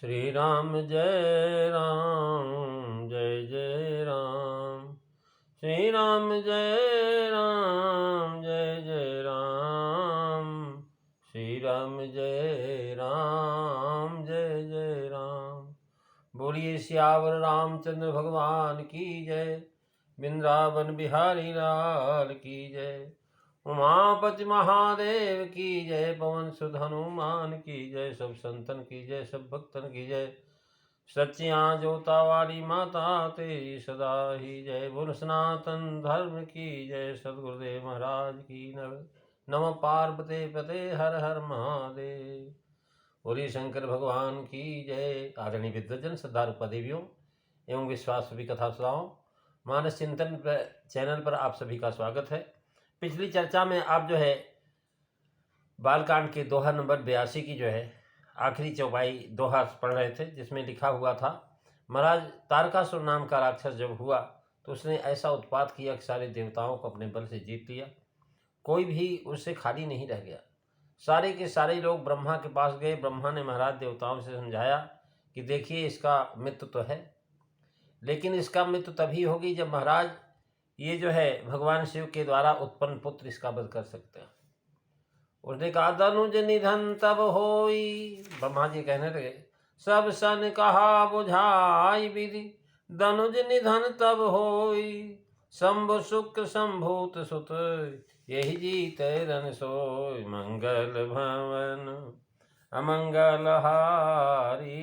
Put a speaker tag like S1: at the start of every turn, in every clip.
S1: श्री राम जय राम जय जय राम। श्री राम जय राम जय जय राम। श्री राम जय राम जय जय राम। बोलिए सियावर रामचंद्र भगवान की जय। वृंदावन बिहारी लाल की जय। उमापति महादेव की जय। पवन सुत हनुमान की जय। सब संतन की जय, सब भक्तन की जय। सच्चियां जोता वाली माता तेरी सदा ही जय। बोल सनातन धर्म की जय। सदगुरुदेव महाराज की नमः पार्वती पते हर हर महादेव। बोली शंकर भगवान की जय। आदरणीय विद्वजन, श्रद्धालु पदेवियों एवं विश्वास सभी कथा सुधाओं, मानस चिंतन चैनल पर आप सभी का स्वागत है। पिछली चर्चा में आप जो है बालकांड के दोहा नंबर 82 की जो है आखिरी चौपाई दोहा पढ़ रहे थे, जिसमें लिखा हुआ था, महाराज तारकासुर नाम का राक्षस जब हुआ तो उसने ऐसा उत्पात किया कि सारे देवताओं को अपने बल से जीत लिया। कोई भी उससे खाली नहीं रह गया। सारे के सारे लोग ब्रह्मा के पास गए। ब्रह्मा ने महाराज देवताओं से समझाया कि देखिए इसका मृत्यु तो है, लेकिन इसका मृत्यु तभी होगी जब महाराज ये जो है भगवान शिव के द्वारा उत्पन्न पुत्र इसका वध कर सकते हैं। उसने कहा धनुज निधन तब होई। ब्रह्मा जी कहने लगे सब सन कहा बुझाई विधि। धनुज निधन तब होई। शंभु शुक्र संभूत सुत। यही जीत रन सोई। मंगल भवन अमंगल हारी।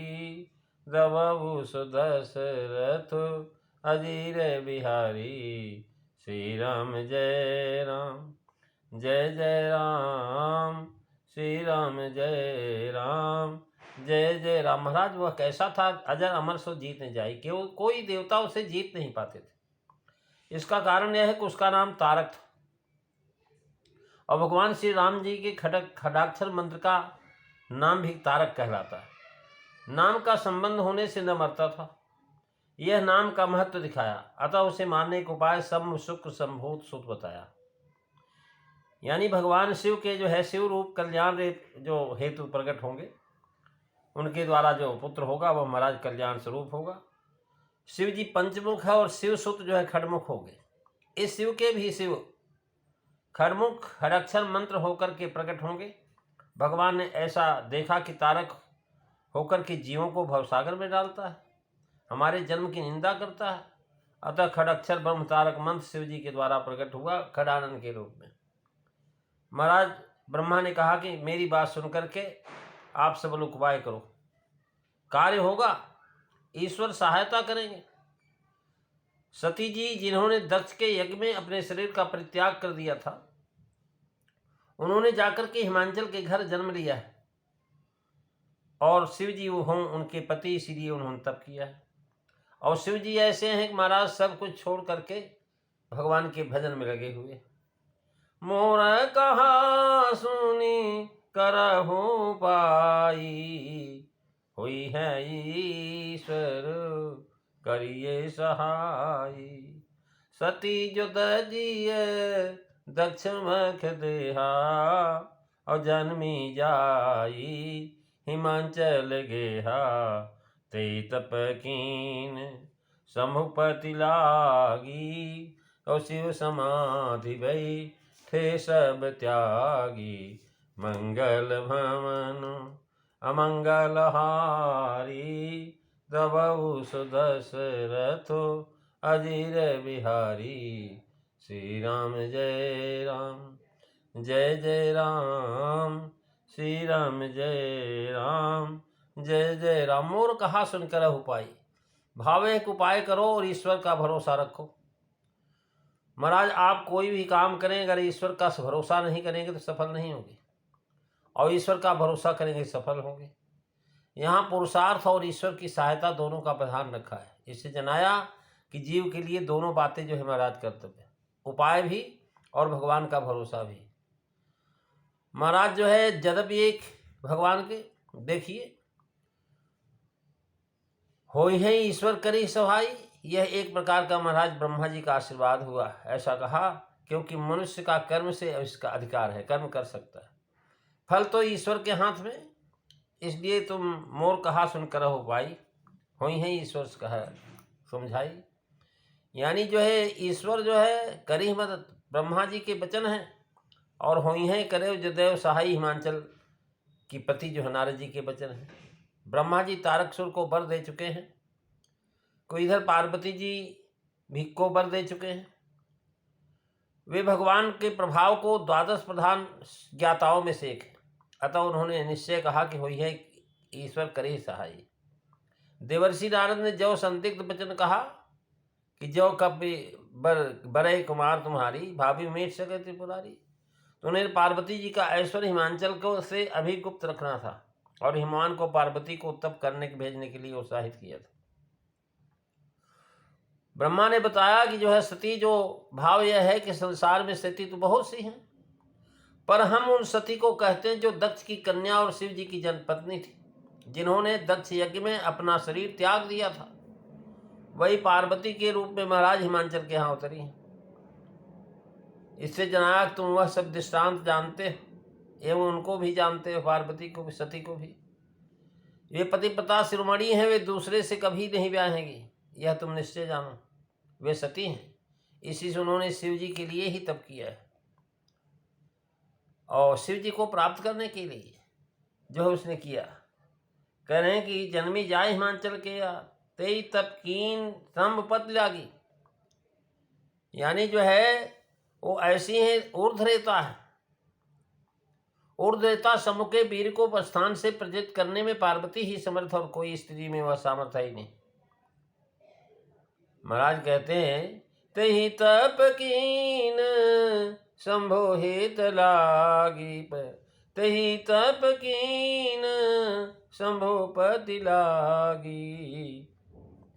S1: दबहु सुदशरथ अजीर बिहारी। श्री राम जय राम जय जय राम। श्री राम जय राम जय जय राम। महाराज वह कैसा था, अजर अमर सो जीत न जाए, कि कोई देवता उसे जीत नहीं पाते थे। इसका कारण यह है कि उसका नाम तारक था, और भगवान श्री राम जी के खडाक्षर मंत्र का नाम भी तारक कहलाता है। नाम का संबंध होने से न मरता था, यह नाम का महत्व दिखाया। अतः उसे मारने का उपाय शंभु शुक्र संभूत सुत बताया। यानी भगवान शिव के जो है शिव रूप कल्याण जो हेतु प्रकट होंगे, उनके द्वारा जो पुत्र होगा वह महाराज कल्याण स्वरूप होगा। शिव जी पंचमुख है और शिव सुत जो है खड़मुख होंगे। इस शिव के भी शिव खड़मुख खड़ाक्षर मंत्र होकर के प्रकट होंगे। भगवान ने ऐसा देखा कि तारक होकर के जीवों को भवसागर में डालता है, हमारे जन्म की निंदा करता है। अतः खड़ाक्षर ब्रह्म तारक मंत्र शिव जी के द्वारा प्रकट हुआ खड़ानंद के रूप में। महाराज ब्रह्मा ने कहा कि मेरी बात सुनकर के आप सब लोग उपाय करो, कार्य होगा, ईश्वर सहायता करेंगे। सती जी जिन्होंने दक्ष के यज्ञ में अपने शरीर का परित्याग कर दिया था, उन्होंने जाकर के हिमांचल के घर जन्म लिया है, और शिव जी वो हों उनके पति, इसीलिए उन्होंने तप किया है। और शिव जी ऐसे हैं कि महाराज सब कुछ छोड़ करके भगवान के भजन में लगे हुए। मोर कहा सुनी करहु पाई। हुई है ईश्वर करिए सहाई। सती जो दजिए दक्ष मख देहा। और जन्मी जाई हिमांचल गेहा। ते तप कीन शंभुपति लागी। और शिव समाधि भई थे सब त्यागी। मंगल भवन अमंगल हारी। दबहु सुदशरथ अजीर बिहारी। श्री राम जय राम जय जय राम। श्री राम जय राम जय जय राम। मोर कहा सुनकर उपाय, भावे एक उपाय करो और ईश्वर का भरोसा रखो। महाराज आप कोई भी काम करें, अगर ईश्वर का भरोसा नहीं करेंगे तो सफल नहीं होंगे, और ईश्वर का भरोसा करेंगे सफल होंगे। यहाँ पुरुषार्थ और ईश्वर की सहायता दोनों का प्रधान रखा है। इससे जनाया कि जीव के लिए दोनों बातें जो है महाराज कर्तव्य, उपाय भी और भगवान का भरोसा भी। महाराज जो है यद्यपि एक भगवान के देखिए होई है ईश्वर करी सहाय, यह एक प्रकार का महाराज ब्रह्मा जी का आशीर्वाद हुआ। ऐसा कहा क्योंकि मनुष्य का कर्म से इसका अधिकार है, कर्म कर सकता है। फल तो ईश्वर के हाथ में, इसलिए तुम मोर कहा सुनकर हो पाई, होई है ईश्वर कहा समझाई। यानी जो है ईश्वर जो है करी मदद, ब्रह्मा जी के वचन हैं, और होई है करे जदेव सहाय हिमांचल की पति जो है नारद जी के वचन हैं। ब्रह्मा जी तारकसुर को वर दे चुके हैं, कोई इधर पार्वती जी भी को वर दे चुके हैं। वे भगवान के प्रभाव को द्वादश प्रधान ज्ञाताओं में से एक है, अतः उन्होंने निश्चय कहा कि होई है ईश्वर करे सहाय। देवर्षि नारद ने जो संदिग्ध वचन कहा कि जो कभी बरे कुमार तुम्हारी भाभी मेट सके त्रिपुरारी, तो उन्हें पार्वती जी का ऐश्वर्य हिमांचल को से अभी गुप्त रखना था और हिमवान को पार्वती को तप करने के भेजने के लिए उत्साहित किया था। ब्रह्मा ने बताया कि जो है सती जो भाव यह है कि संसार में सती तो बहुत सी हैं, पर हम उन सती को कहते हैं जो दक्ष की कन्या और शिव जी की जनपत्नी थी, जिन्होंने दक्ष यज्ञ में अपना शरीर त्याग दिया था। वही पार्वती के रूप में महाराज हिमांचल के यहाँ उतरी हैं। इससे जनाक तुम वह सब दृष्टांत जानते हो एवं उनको भी जानते हो, पार्वती को भी सती को भी। वे पतिव्रता शिरोमणि हैं, वे दूसरे से कभी नहीं ब्याहेंगी, यह तुम निश्चय जानो। वे सती हैं, इसी से उन्होंने शिव जी के लिए ही तप किया है, और शिव जी को प्राप्त करने के लिए जो है उसने किया। कह रहे हैं कि जन्मी जाए हिमांचल के तेई तप कीन स्तंभ पद लागी। यानी जो है वो ऐसी है ऊर्ध्वरेता है, ऊर्ध्वरेता समूह के वीर को प्रस्थान से प्रजित करने में पार्वती ही समर्थ, और कोई स्त्री में वह सामर्थ्य ही नहीं। महाराज कहते हैं तही तप कीन शंभो हित लागी, तही तप कीन शंभो पति लागी,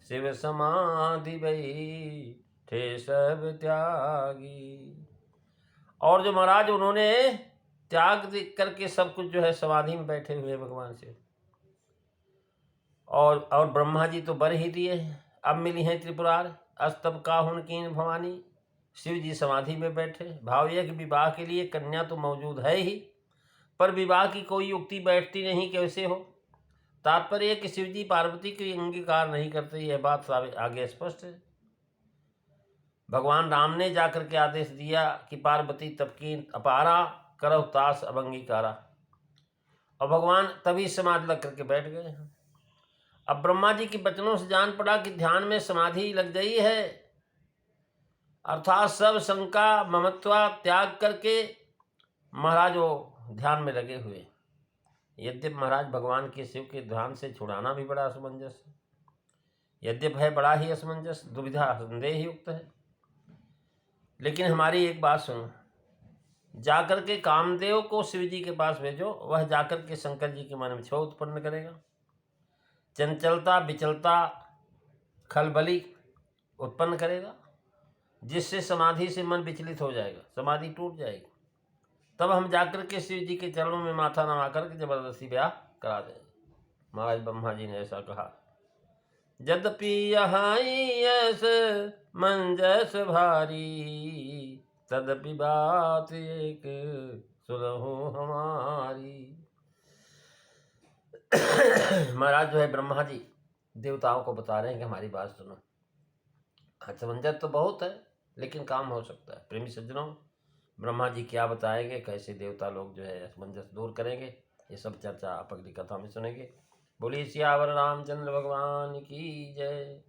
S1: शिव समाधि भई थे सब त्यागी। और जो महाराज उन्होंने त्याग करके सब कुछ जो है समाधि में बैठे हुए भगवान से, और ब्रह्मा जी तो बर ही दिए हैं। अब मिली हैं त्रिपुरार अस्तब काहुन कीन भवानी, शिव जी समाधि में बैठे। भाव यह कि विवाह के लिए कन्या तो मौजूद है ही, पर विवाह की कोई युक्ति बैठती नहीं, कैसे हो। तात्पर्य कि शिव जी पार्वती की अंगीकार नहीं करते, यह बात आगे स्पष्ट है। भगवान राम ने जाकर के आदेश दिया कि पार्वती तपकी अपारा करो तास अब अंगीकारा, और भगवान तभी समाधि लग करके बैठ गए। अब ब्रह्मा जी के वचनों से जान पड़ा कि ध्यान में समाधि लग गई है, अर्थात सब शंका ममत्वा त्याग करके महाराज वो ध्यान में लगे हुए। यद्यप महाराज भगवान के शिव के ध्यान से छुड़ाना भी बड़ा असमंजस है, यद्यप है बड़ा ही असमंजस, दुविधा संदेह युक्त है। लेकिन हमारी एक बात सुनो, जाकर के कामदेव को शिव जी के पास भेजो, वह जाकर के शंकर जी के मन में क्षोभ उत्पन्न करेगा, चंचलता विचलता खलबली उत्पन्न करेगा, जिससे समाधि से मन विचलित हो जाएगा, समाधि टूट जाएगी। तब हम जाकर के शिव जी के चरणों में माथा नमा करके जबरदस्ती ब्याह करा देंगे। महाराज ब्रह्मा जी ने ऐसा कहा। यद्यपि यहाँ यस मंजस भारी, तदपि बात एक सुनहो हमारी। महाराज जो है ब्रह्मा जी देवताओं को बता रहे हैं कि हमारी बात सुनो। असमंजस तो बहुत है, लेकिन काम हो सकता है। प्रेमी सज्जनों, ब्रह्मा जी क्या बताएंगे, कैसे देवता लोग जो है असमंजस दूर करेंगे, ये सब चर्चा आप अगली कथा में सुनेंगे। बोलिए सियावर रामचंद्र भगवान की जय।